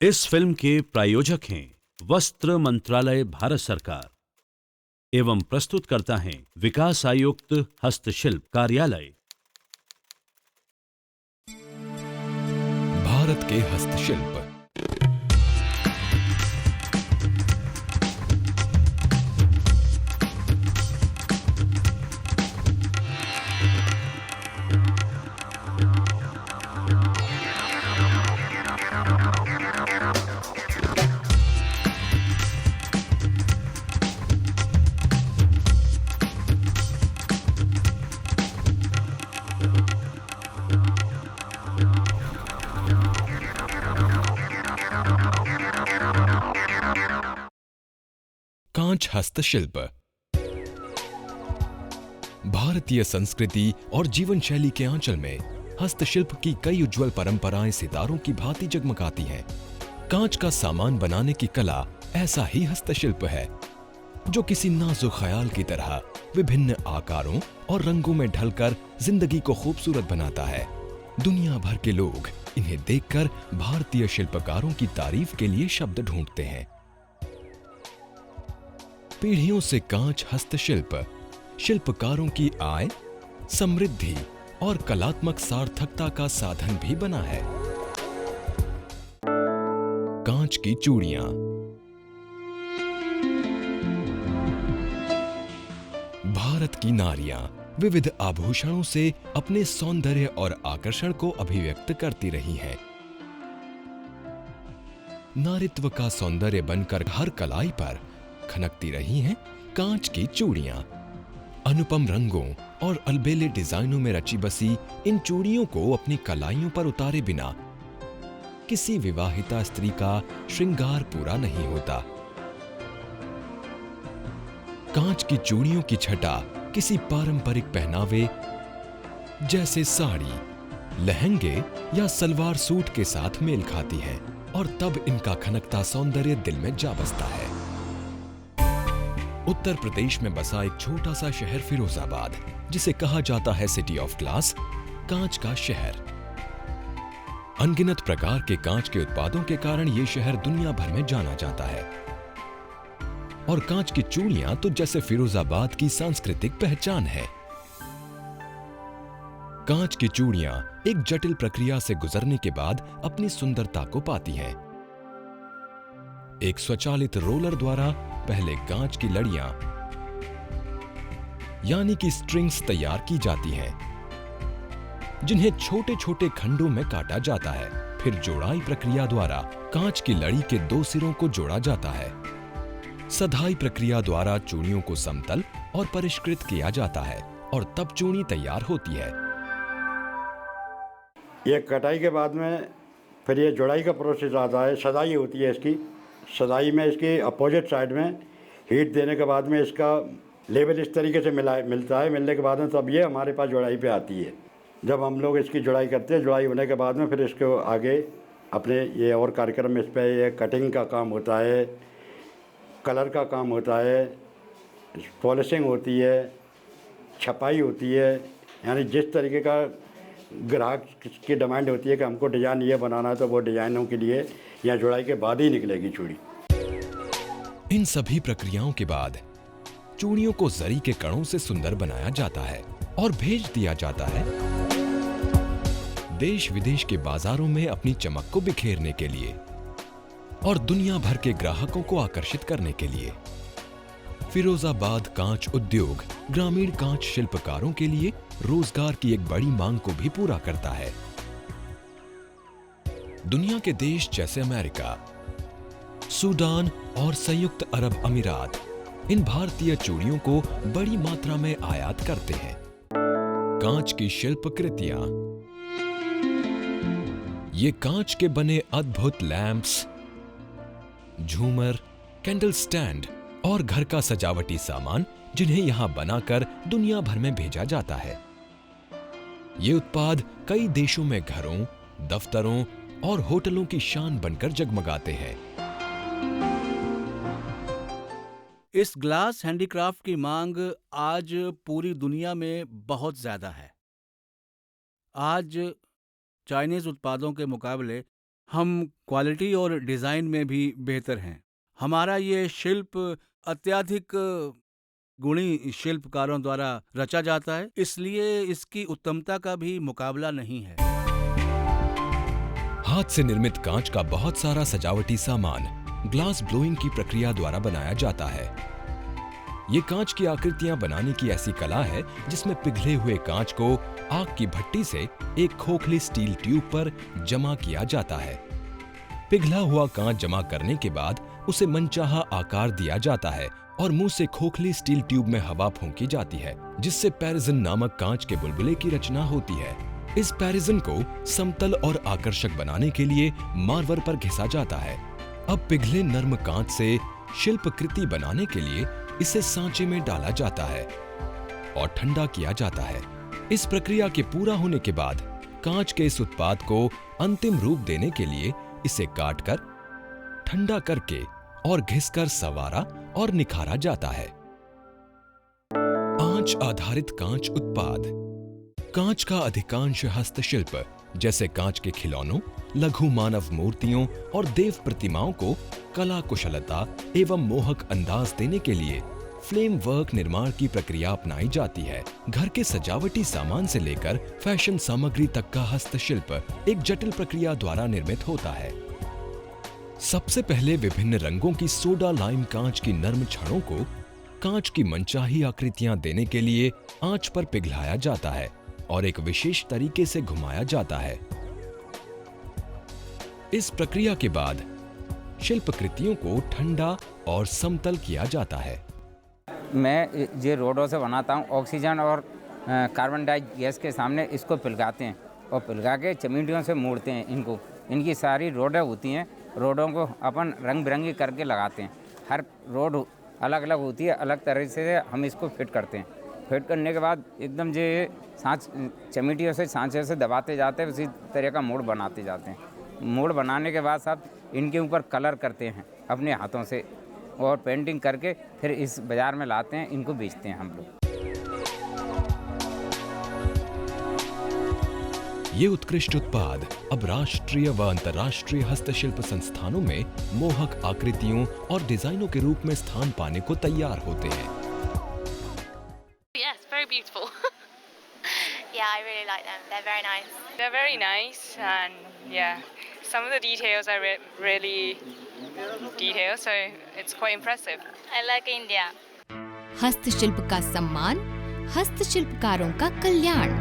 इस फिल्म के प्रायोजक हैं वस्त्र मंत्रालय भारत सरकार एवं प्रस्तुतकर्ता हैं विकास आयुक्त हस्तशिल्प कार्यालय। भारत के हस्तशिल्प। कांच हस्तशिल्प भारतीय संस्कृति और जीवन शैली के आंचल में हस्तशिल्प की कई उज्जवल परंपराएं सितारों की भांति जगमगाती हैं। कांच का सामान बनाने की कला ऐसा ही हस्तशिल्प है जो किसी नाजुक ख्याल की तरह विभिन्न आकारों और रंगों में ढलकर जिंदगी को खूबसूरत बनाता है। दुनिया भर के लोग इन्हें देखकर भारतीय शिल्पकारों की तारीफ के लिए शब्द ढूंढते हैं। पीढ़ियों से कांच हस्तशिल्प शिल्पकारों की आय, समृद्धि और कलात्मक सार्थकता का साधन भी बना है। कांच की चूड़ियां भारत की नारियां विविध आभूषणों से अपने सौंदर्य और आकर्षण को अभिव्यक्त करती रही हैं। नारीत्व का सौंदर्य बनकर हर कलाई पर खनकती रही हैं कांच की चूड़ियां। अनुपम रंगों और अलबेले डिजाइनों में रची बसी इन चूड़ियों को अपनी कलाइयों पर उतारे बिना किसी विवाहिता स्त्री का श्रृंगार पूरा नहीं होता। कांच की चूड़ियों की छटा किसी पारंपरिक पहनावे जैसे साड़ी, लहंगे या सलवार सूट के साथ मेल खाती है और तब इनका खनकता सौंदर्य दिल में जा बसता है। उत्तर प्रदेश में बसा एक छोटा सा शहर फिरोजाबाद, जिसे कहा जाता है सिटी ऑफ ग्लास, कांच का शहर। अनगिनत प्रकार के कांच के उत्पादों के कारण यह शहर दुनिया भर में जाना जाता है और कांच की चूड़ियां तो जैसे फिरोजाबाद की सांस्कृतिक पहचान है। कांच की चूड़ियां एक जटिल प्रक्रिया से गुजरने के बाद अपनी सुंदरता को पाती हैं। एक स्वचालित रोलर द्वारा पहले कांच की लड़ियां यानी कि स्ट्रिंग्स तैयार की जाती हैं, जिन्हें छोटे छोटे खंडों में काटा जाता है। फिर जोड़ाई प्रक्रिया द्वारा कांच की लड़ी के दो सिरों को जोड़ा जाता है। सधाई प्रक्रिया द्वारा चूड़ियों को समतल और परिष्कृत किया जाता है और तब चूड़ी तैयार होती है। ये कटाई के बाद में फिर ये जोड़ाई का प्रोसेस आता है। सदाई होती है इसकी। सदाई में इसकी अपोजिट साइड में हीट देने के बाद में इसका लेवल इस तरीके से मिलता है। मिलने के बाद में तब ये हमारे पास जोड़ाई पे आती है। जब हम लोग इसकी जोड़ाई करते हैं, जोड़ाई होने के बाद में फिर इसको आगे अपने ये और कार्यक्रम में इस पर ये कटिंग का काम होता है, कलर का काम होता है, पॉलिशिंग होती है, छपाई होती है। यानी जिस तरीके का ग्राहक की डिमांड होती है कि हमको डिज़ाइन ये बनाना है, तो वो डिज़ाइनों के लिए या जुड़ाई के बाद ही निकलेगी चूड़ी। इन सभी प्रक्रियाओं के बाद चूड़ियों को जरी के कणों से सुंदर बनाया जाता है और भेज दिया जाता है देश विदेश के बाजारों में अपनी चमक को बिखेरने के लिए और दुनिया भर के ग्राहकों को आकर्षित करने के लिए। फिरोजाबाद कांच उद्योग ग्रामीण कांच शिल्पकारों के लिए रोजगार की एक बड़ी मांग को भी पूरा करता है। दुनिया के देश जैसे अमेरिका, सूडान और संयुक्त अरब अमीरात इन भारतीय चूड़ियों को बड़ी मात्रा में आयात करते हैं। कांच की शिल्पकृतियां ये कांच के बने अद्भुत लैंप्स, झूमर, कैंडल स्टैंड और घर का सजावटी सामान, जिन्हें यहां बनाकर दुनिया भर में भेजा जाता है। ये उत्पाद कई देशों में घरों, दफ्तरों और होटलों की शान बनकर जगमगाते हैं। इस ग्लास हैंडीक्राफ्ट की मांग आज पूरी दुनिया में बहुत ज़्यादा है। आज चाइनीज़ उत्पादों के मुकाबले हम क्वालिटी और डिज़ाइन में भी बेहतर हैं। हमारा ये शिल्प अत्यधिक गुणी शिल्पकारों द्वारा रचा जाता है, इसलिए इसकी उत्तमता का भी मुकाबला नहीं है। हाथ से निर्मित कांच का बहुत सारा सजावटी सामान ग्लास ब्लोइंग की प्रक्रिया द्वारा बनाया जाता है। ये कांच की आकृतियां बनाने की ऐसी कला है जिसमें पिघले हुए कांच को आग की भट्टी से एक खोखली स्टील ट्यूब पर जमा किया जाता है। पिघला हुआ कांच जमा करने के बाद उसे मनचाहा आकार दिया जाता है और मुंह से खोखली स्टील ट्यूब में हवा फूंकी जाती है, जिससे पैरिजन नामक कांच के बुलबुले की रचना होती है। इस पैरिजन को समतल और आकर्षक बनाने के लिए मार्वर पर घिसा जाता है। अब पिघले नर्म कांच से शिल्प कृति बनाने के लिए इसे सांचे में डाला जाता है और ठंडा किया जाता है। इस प्रक्रिया के पूरा होने के बाद कांच के इस उत्पाद को अंतिम रूप देने के लिए इसे काटकर, ठंडा करके और घिसकर संवारा और निखारा जाता है। आंच आधारित कांच उत्पाद। कांच का अधिकांश हस्तशिल्प जैसे कांच के खिलौनों, लघु मानव मूर्तियों और देव प्रतिमाओं को कला कुशलता एवं मोहक अंदाज देने के लिए फ्लेम वर्क निर्माण की प्रक्रिया अपनाई जाती है। घर के सजावटी सामान से लेकर फैशन सामग्री तक का हस्तशिल्प एक जटिल प्रक्रिया द्वारा निर्मित होता है। सबसे पहले विभिन्न रंगों की सोडा लाइम कांच की नर्म छड़ों को कांच की मनचाही आकृतियां देने के लिए आंच पर पिघलाया जाता है और एक विशेष तरीके से घुमाया जाता है। इस प्रक्रिया के बाद शिल्प कृतियों को ठंडा और समतल किया जाता है। मैं ये रोडों से बनाता हूँ। ऑक्सीजन और कार्बन डाइऑक्साइड गैस के सामने इसको पिघलाते हैं और पिघला के चमीटियों से मोड़ते हैं। इनको, इनकी सारी रोडें होती हैं, रोडों को अपन रंग बिरंगी करके लगाते हैं। हर रोड अलग अलग होती है, अलग तरह से हम इसको फिट करते हैं। फिट करने के बाद एकदम जो सांच चमीटियों से, सांचे से दबाते जाते हैं, उसी तरह का मोड़ बनाते जाते हैं। मोड़ बनाने के बाद साहब इनके ऊपर कलर करते हैं अपने हाथों से और पेंटिंग करके फिर इस बाज़ार में लाते हैं, इनको बेचते हैं हम लोग। ये उत्कृष्ट उत्पाद अब राष्ट्रीय व अंतर्राष्ट्रीय हस्तशिल्प संस्थानों में मोहक आकृतियों और डिजाइनों के रूप में स्थान पाने को तैयार होते हैं। Yes, very beautiful. Yeah, I really like them. They're very nice. They're very nice, and yeah, some of the details are really detailed, so it's quite impressive. I like India. हस्तशिल्प का सम्मान, हस्तशिल्पकारों का कल्याण।